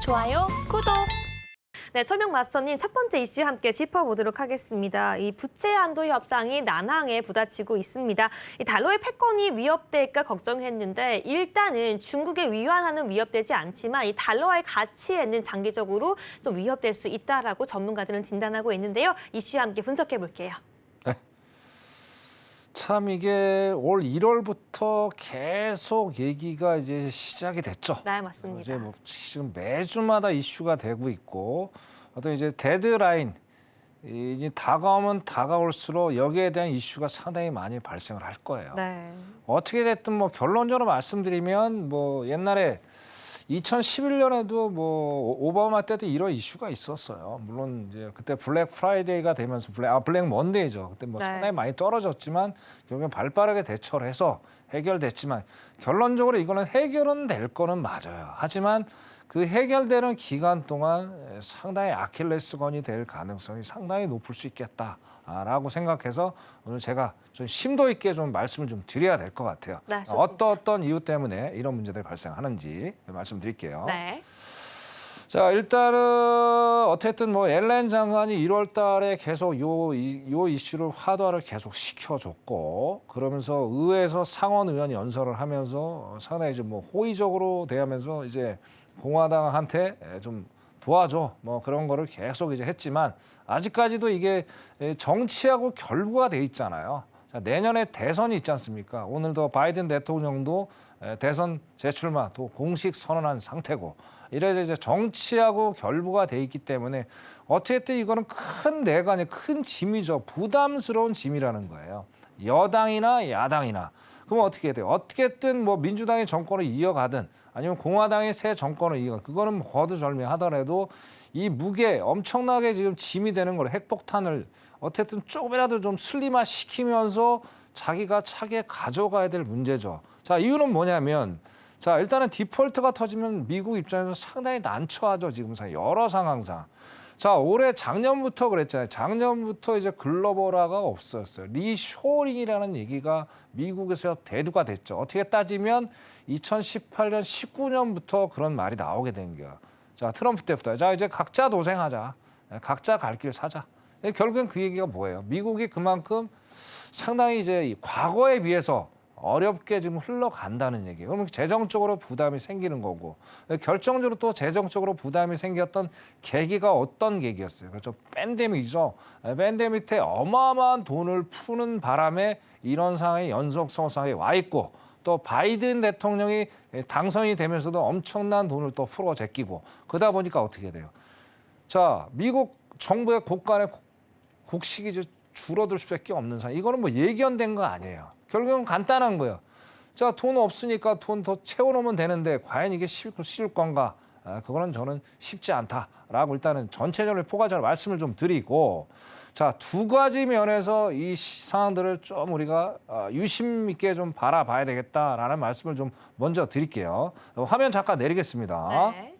좋아요, 구독. 네, 철명 마스터님 첫 번째 이슈 함께 짚어보도록 하겠습니다. 이 부채 한도 협상이 난항에 부딪히고 있습니다. 이 달러의 패권이 위협될까 걱정했는데 일단은 중국의 위안화는 위협되지 않지만 이 달러의 가치에는 장기적으로 좀 위협될 수 있다라고 전문가들은 진단하고 있는데요. 이슈 함께 분석해 볼게요. 참 이게 올 1월부터 계속 얘기가 이제 시작이 됐죠. 네, 맞습니다. 이제 뭐 지금 매주마다 이슈가 되고 있고 어떤 이제 데드라인 이 다가오면 다가올수록 여기에 대한 이슈가 상당히 많이 발생을 할 거예요. 네. 어떻게 됐든 뭐 결론적으로 말씀드리면 뭐 옛날에 2011년에도 뭐 오바마 때도 이런 이슈가 있었어요. 물론 이제 그때 블랙 프라이데이가 되면서 블랙 먼데이죠. 그때 뭐 네. 상당히 많이 떨어졌지만 결국엔 발빠르게 대처를 해서 해결됐지만 결론적으로 이거는 해결은 될 거는 맞아요. 하지만 그 해결되는 기간 동안 상당히 아킬레스건이 될 가능성이 상당히 높을 수 있겠다라고 생각해서 오늘 제가 좀 심도 있게 좀 말씀을 좀 드려야 될 것 같아요. 네, 좋습니다. 어떤 이유 때문에 이런 문제들이 발생하는지 말씀드릴게요. 네. 자, 일단은 어쨌든 뭐 엘렌 장관이 1월 달에 계속 요 이슈를 화두화를 계속 시켜줬고 그러면서 의회에서 상원 의원 연설을 하면서 상당히 이제 뭐 호의적으로 대하면서 이제 공화당한테 좀 도와줘 뭐 그런 거를 계속 이제 했지만 아직까지도 이게 정치하고 결부가 돼 있잖아요. 자, 내년에 대선이 있지 않습니까? 오늘도 바이든 대통령도 대선 재출마 또 공식 선언한 상태고 이래서 이제 정치하고 결부가 돼 있기 때문에 어쨌든 이거는 큰 내관이 큰 짐이죠. 부담스러운 짐이라는 거예요. 여당이나 야당이나. 그럼 어떻게 돼요? 어떻게든 뭐 민주당이 정권을 이어가든 아니면 공화당이 새 정권을 이어가든 그거는 거두절미하더라도 이 무게 엄청나게 지금 짐이 되는 걸 핵폭탄을 어쨌든 조금이라도 좀 슬림화시키면서 자기가 차게 가져가야 될 문제죠. 자, 이유는 뭐냐면 자, 일단은 디폴트가 터지면 미국 입장에서 상당히 난처하죠. 지금 여러 상황상. 자, 올해 작년부터 그랬잖아요. 작년부터 이제 글로벌화가 없었어요. 리쇼링이라는 얘기가 미국에서 대두가 됐죠. 어떻게 따지면 2018년, 19년부터 그런 말이 나오게 된 거야. 자, 트럼프 때부터. 자, 이제 각자 도생하자. 각자 갈 길 사자. 결국엔 그 얘기가 뭐예요? 미국이 그만큼 상당히 이제 과거에 비해서 어렵게 지금 흘러간다는 얘기예요. 그러면 재정적으로 부담이 생기는 거고 결정적으로 또 재정적으로 부담이 생겼던 계기가 어떤 계기였어요? 그렇죠. 팬데믹이죠. 팬데믹 때 어마어마한 돈을 푸는 바람에 이런 상황이 연속성상에 와 있고 또 바이든 대통령이 당선이 되면서도 엄청난 돈을 또 풀어 제끼고 그러다 보니까 어떻게 돼요? 자, 미국 정부의 국간의 곡식이 이제 줄어들 수밖에 없는 상황. 이거는 뭐 예견된 거 아니에요. 결국은 간단한 거예요. 자, 돈 없으니까 돈 더 채워놓으면 되는데 과연 이게 쉬울 건가? 그거는 저는 쉽지 않다라고 일단은 전체적으로 포괄적으로 말씀을 좀 드리고 자, 두 가지 면에서 이 상황들을 좀 우리가 유심 있게 좀 바라봐야 되겠다라는 말씀을 좀 먼저 드릴게요. 화면 잠깐 내리겠습니다. 네.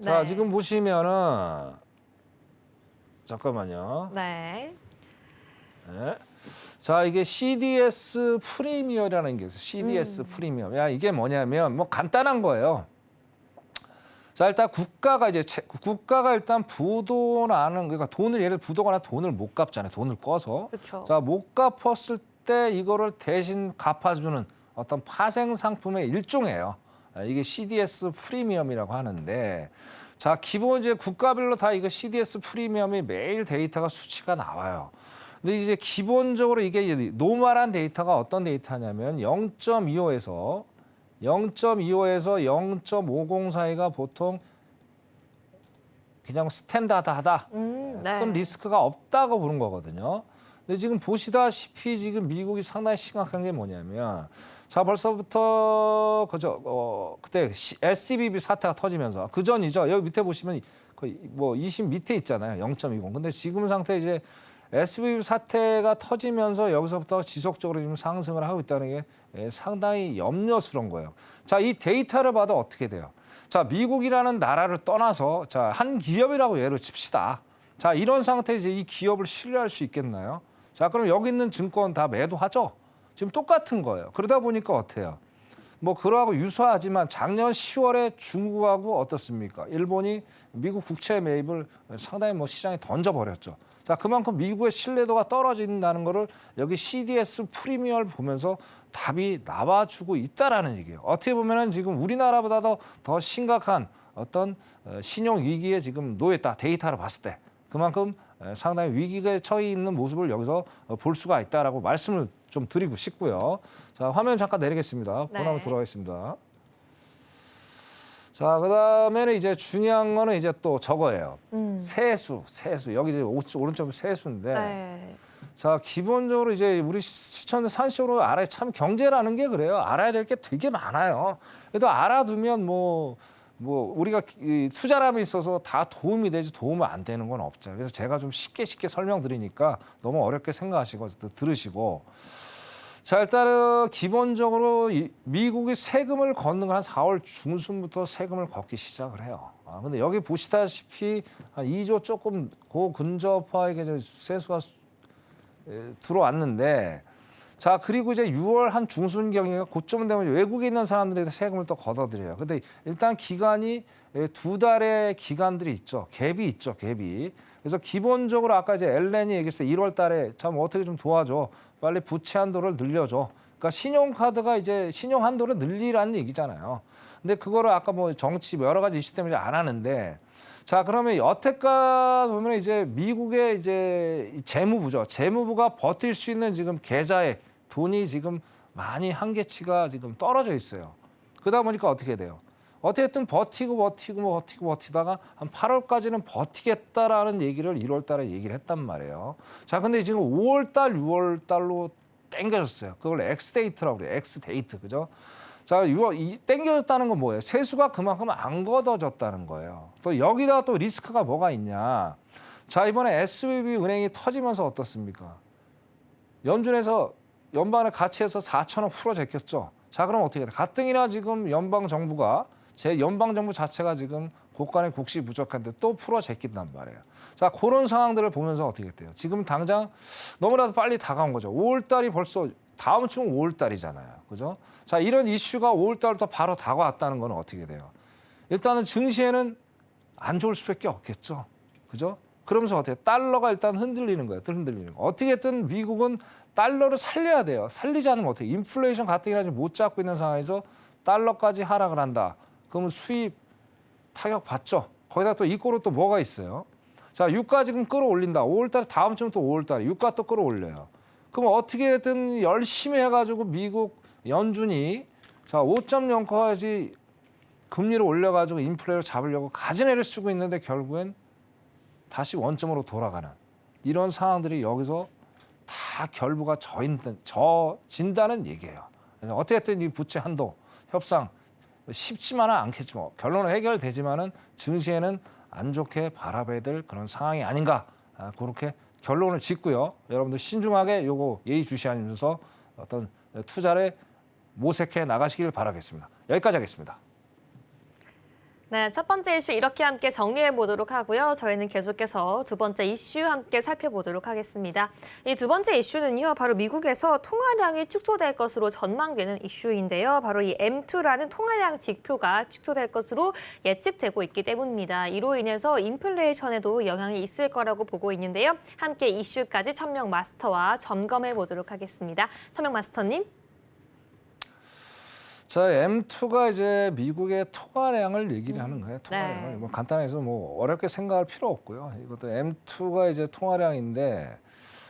자, 네. 지금 보시면은 잠깐만요. 네. 네. 자, 이게 CDS 프리미엄이라는 게 있어요. CDS 프리미엄. 야, 이게 뭐냐면 뭐 간단한 거예요. 자, 일단 국가가 일단 부도나는 그러니까 돈을 예를 들어 부도가 나 돈을 못 갚잖아요. 돈을 꺼서. 그렇죠. 자, 못 갚았을 때 이거를 대신 갚아주는 어떤 파생 상품의 일종이에요. 이게 CDS 프리미엄이라고 하는데 자, 기본 이제 국가별로 다 이거 CDS 프리미엄이 매일 데이터가 수치가 나와요. 근데 이제 기본적으로 이게 노멀한 데이터가 어떤 데이터냐면 0.25에서 0.50 사이가 보통 그냥 스탠다드하다. 네. 큰 리스크가 없다고 보는 거거든요. 근데 지금 보시다시피 지금 미국이 상당히 심각한 게 뭐냐면 자, 벌써부터 그때 SCBB 사태가 터지면서 그 전이죠. 여기 밑에 보시면 거의 뭐 20 밑에 있잖아요. 0.20. 근데 지금 상태 이제 SVB 사태가 터지면서 여기서부터 지속적으로 지금 상승을 하고 있다는 게 상당히 염려스러운 거예요. 자, 이 데이터를 봐도 어떻게 돼요? 자, 미국이라는 나라를 떠나서 자, 한 기업이라고 예를 칩시다. 자, 이런 상태에서 이 기업을 신뢰할 수 있겠나요? 자, 그럼 여기 있는 증권 다 매도하죠? 지금 똑같은 거예요. 그러다 보니까 어때요? 뭐 그러하고 유사하지만 작년 10월에 중국하고 어떻습니까? 일본이 미국 국채 매입을 상당히 뭐 시장에 던져버렸죠. 자, 그만큼 미국의 신뢰도가 떨어진다는 거를 여기 CDS 프리미어를 보면서 답이 나와주고 있다라는 얘기예요. 어떻게 보면은 지금 우리나라보다 더 심각한 어떤 신용 위기에 지금 놓였다. 데이터를 봤을 때 그만큼 상당히 위기에 처해 있는 모습을 여기서 볼 수가 있다라고 말씀을 좀 드리고 싶고요. 자, 화면 잠깐 내리겠습니다. 네. 번호 돌아가겠습니다. 자, 그다음에는 이제 중요한 거는 이제 또 저거예요. 세수. 여기 이제 오른쪽 세수인데. 네. 자, 기본적으로 이제 우리 시청자 상식으로 알아야 참 경제라는 게 그래요. 알아야 될 게 되게 많아요. 그래도 알아두면 뭐 우리가 이 투자람에 있어서 다 도움이 되지 도움이 안 되는 건 없죠. 그래서 제가 좀 쉽게 설명드리니까 너무 어렵게 생각하시고 들으시고. 자, 일단은 기본적으로 미국이 세금을 걷는 건 한 4월 중순부터 세금을 걷기 시작을 해요. 근데 여기 보시다시피 한 2조 조금 그 근접하게 세수가 들어왔는데, 자, 그리고 이제 6월 한 중순경에 고점 되면 외국에 있는 사람들에게 세금을 또 걷어들여요. 근데 일단 기간이 2달의 기간들이 있죠. 갭이 있죠, 갭이. 그래서 기본적으로 아까 이제 엘렌이 얘기했어요. 1월 달에 참 어떻게 좀 도와줘. 빨리 부채 한도를 늘려줘. 그러니까 신용카드가 이제 신용 한도를 늘리라는 얘기잖아요. 근데 그거를 아까 뭐 정치 뭐 여러 가지 이슈 때문에 안 하는데, 자, 그러면 여태까지 보면 이제 미국의 이제 재무부죠. 재무부가 버틸 수 있는 지금 계좌에 돈이 지금 많이 한계치가 지금 떨어져 있어요. 그러다 보니까 어떻게 돼요? 어떻게든 버티다가 한 8월까지는 버티겠다라는 얘기를 1월 달에 얘기를 했단 말이에요. 자, 근데 지금 5월 달, 6월 달로 땡겨졌어요. 그걸 X데이트라고 그래요. X데이트. 그죠? 자, 땡겨졌다는 건 뭐예요? 세수가 그만큼 안 걷어졌다는 거예요. 또 여기다 또 리스크가 뭐가 있냐? 자, 이번에 SVB 은행이 터지면서 어떻습니까? 연준에서 연방을 같이 해서 4천억 풀어 제꼈죠. 자, 그럼 어떻게 돼? 가뜩이나 지금 연방 정부 자체가 지금 국간의 국시 부족한데 또 풀어 제낀단 말이에요. 자, 그런 상황들을 보면서 어떻게 돼요? 지금 당장 너무나도 빨리 다가온 거죠. 5월 달이 벌써 다음 주는 5월 달이잖아요. 그죠? 자, 이런 이슈가 5월 달부터 바로 다가왔다는 건 어떻게 돼요? 일단은 증시에는 안 좋을 수밖에 없겠죠. 그죠? 그러면서 어떻게 달러가 일단 흔들리는 거예요. 어떻게든 미국은 달러를 살려야 돼요. 살리지 않으면 어떻게? 인플레이션 가뜩이나 못 잡고 있는 상황에서 달러까지 하락을 한다. 그러면 수입 타격 받죠. 거기다 또 이꼬로 또 뭐가 있어요? 자, 유가 지금 끌어올린다. 5월달에 다음 주면 또 5월달에 유가 또 끌어올려요. 그럼 어떻게든 열심히 해가지고 미국 연준이 자 5.0까지 금리를 올려가지고 인플레를 잡으려고 가진애를 쓰고 있는데 결국엔 다시 원점으로 돌아가는 이런 상황들이 여기서 다 결부가 져진다는 얘기예요. 그래서 어떻게든 이 부채 한도 협상 쉽지만은 않겠지만 결론은 해결되지만은 증시에는 안 좋게 바라봐야 될 그런 상황이 아닌가 그렇게 결론을 짓고요. 여러분들 신중하게 요거 예의주시하면서 어떤 투자를 모색해 나가시길 바라겠습니다. 여기까지 하겠습니다. 네, 첫 번째 이슈 이렇게 함께 정리해 보도록 하고요. 저희는 계속해서 두 번째 이슈 함께 살펴보도록 하겠습니다. 이 두 번째 이슈는요, 바로 미국에서 통화량이 축소될 것으로 전망되는 이슈인데요. 바로 이 M2라는 통화량 지표가 축소될 것으로 예측되고 있기 때문입니다. 이로 인해서 인플레이션에도 영향이 있을 거라고 보고 있는데요. 함께 이슈까지 천명 마스터와 점검해 보도록 하겠습니다. 천명 마스터님. 자, M2가 이제 미국의 통화량을 얘기를 하는 거예요. 통화량을. 네. 뭐 간단해서 뭐 어렵게 생각할 필요 없고요. 이것도 M2가 이제 통화량인데,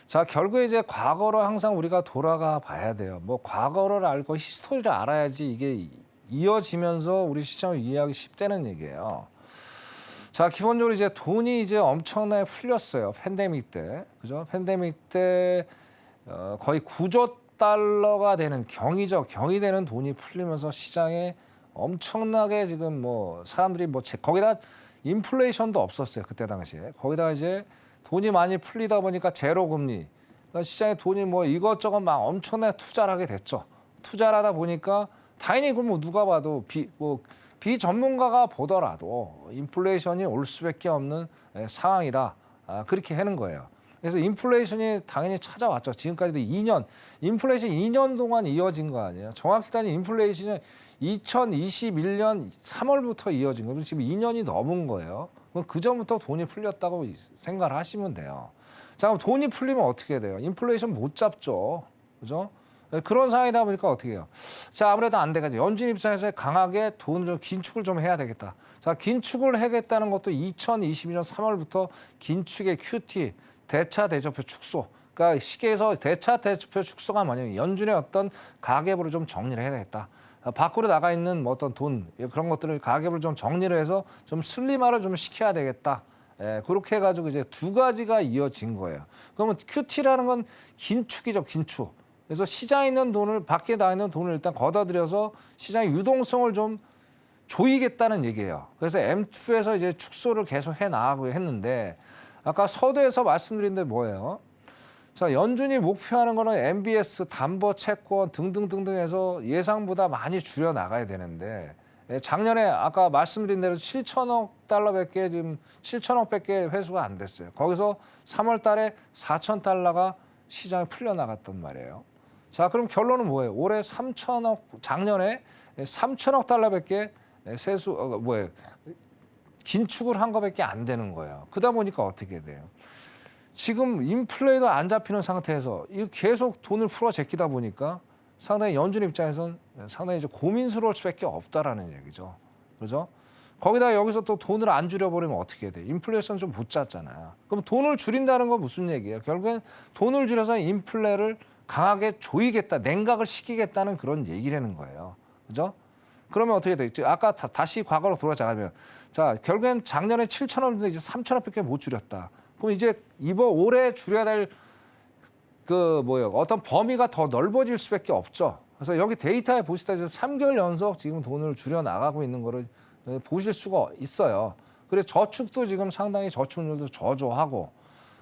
자, 결국에 이제 과거로 항상 우리가 돌아가 봐야 돼요. 뭐 과거를 알고 히스토리를 알아야지 이게 이어지면서 우리 시장을 이해하기 쉽다는 얘기예요. 자, 기본적으로 이제 돈이 이제 엄청나게 풀렸어요. 팬데믹 때. 그죠? 팬데믹 때 거의 9조 달러가 되는 경이 되는 돈이 풀리면서 시장에 엄청나게 지금 뭐 사람들이 뭐 거기다 인플레이션도 없었어요. 그때 당시에. 거기다가 이제 돈이 많이 풀리다 보니까 제로 금리. 그러니까 시장에 돈이 뭐 이것저것 막 엄청나게 투자를 하게 됐죠. 투자를 하다 보니까 당연히 그럼 뭐 누가 봐도 비전문가가 보더라도 인플레이션이 올 수밖에 없는 상황이다. 그렇게 하는 거예요. 그래서 인플레이션이 당연히 찾아왔죠. 지금까지도 인플레이션 2년 동안 이어진 거 아니에요. 정확히 따지면 인플레이션이 2021년 3월부터 이어진 거죠. 지금 2년이 넘은 거예요. 그럼 그 전부터 돈이 풀렸다고 생각을 하시면 돼요. 자, 그럼 돈이 풀리면 어떻게 돼요? 인플레이션 못 잡죠. 그죠? 그런 상황이다 보니까 어떻게 해요? 자, 아무래도 안 되겠죠. 연준 입장에서 강하게 돈을 좀 긴축을 좀 해야 되겠다. 자, 긴축을 하겠다는 것도 2022년 3월부터 긴축의 QT, 대차 대조표 축소. 그러니까 시계에서 대차 대조표 축소가 뭐냐면 연준의 어떤 가계부를 좀 정리를 해야 되겠다. 밖으로 나가 있는 뭐 어떤 돈 그런 것들을 가계부를 좀 정리를 해서 좀 슬림화를 좀 시켜야 되겠다. 예, 그렇게 해가지고 이제 두 가지가 이어진 거예요. 그러면 QT라는 건 긴축이죠, 긴축. 그래서 시장에 있는 돈을 밖에 나와 있는 돈을 일단 걷어들여서 시장의 유동성을 좀 조이겠다는 얘기예요. 그래서 M2에서 이제 축소를 계속 해 나가고 했는데 아까 서두에서 말씀드린 데 뭐예요? 자, 연준이 목표하는 거는 MBS, 담보 채권 등등등등 해서 예상보다 많이 줄여 나가야 되는데 작년에 아까 말씀드린 대로 7천억 달러밖에 지금 7천억밖에 회수가 안 됐어요. 거기서 3월 달에 4천 달러가 시장에 풀려 나갔단 말이에요. 자, 그럼 결론은 뭐예요? 올해 3천억, 작년에 3천억 달러밖에 긴축을 한 거밖에 안 되는 거예요. 그러다 보니까 어떻게 돼요? 지금 인플레도 안 잡히는 상태에서 이거 계속 돈을 풀어 제끼다 보니까 상당히 연준 입장에서는 상당히 이제 고민스러울 수밖에 없다라는 얘기죠. 그죠? 거기다 여기서 또 돈을 안 줄여버리면 어떻게 돼? 인플레이션 좀 못 잡잖아요. 그럼 돈을 줄인다는 건 무슨 얘기예요? 결국엔 돈을 줄여서 인플레를 강하게 조이겠다, 냉각을 시키겠다는 그런 얘기라는 거예요. 그죠? 그러면 어떻게 돼? 아까 다시 과거로 돌아가자면, 자, 결국엔 작년에 7천원인데 이제 3천원밖에 못 줄였다. 그럼 이제 이번 올해 줄여야 될 어떤 범위가 더 넓어질 수밖에 없죠. 그래서 여기 데이터에 보시다시피 3개월 연속 지금 돈을 줄여 나가고 있는 거를 보실 수가 있어요. 그래서 저축도 지금 상당히 저축률도 저조하고,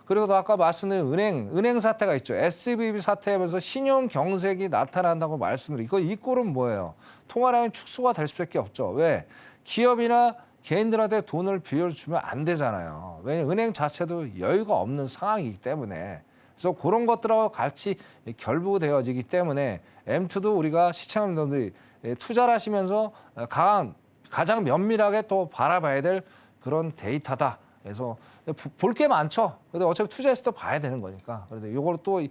그리고 또 아까 말씀드린 은행 사태가 있죠. SVB 사태하면서 신용 경색이 나타난다고 말씀드리고, 이 꼴은 뭐예요? 통화량이 축소가 될 수밖에 없죠. 왜? 기업이나 개인들한테 돈을 빌려주면 안 되잖아요. 왜냐하면 은행 자체도 여유가 없는 상황이기 때문에. 그래서 그런 것들하고 같이 결부되어지기 때문에 M2도 우리가 시청자분들이 투자를 하시면서 가장 면밀하게 또 바라봐야 될 그런 데이터다. 그래서 볼 게 많죠. 근데 어차피 투자했을 때 봐야 되는 거니까. 그래서 이걸 또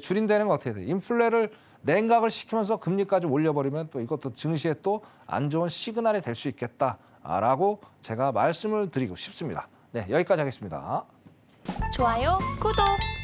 줄인다는 건 어떻게 돼요? 인플레를 냉각을 시키면서 금리까지 올려버리면 또 이것도 증시에 또 안 좋은 시그널이 될 수 있겠다라고 제가 말씀을 드리고 싶습니다. 네, 여기까지 하겠습니다. 좋아요, 구독.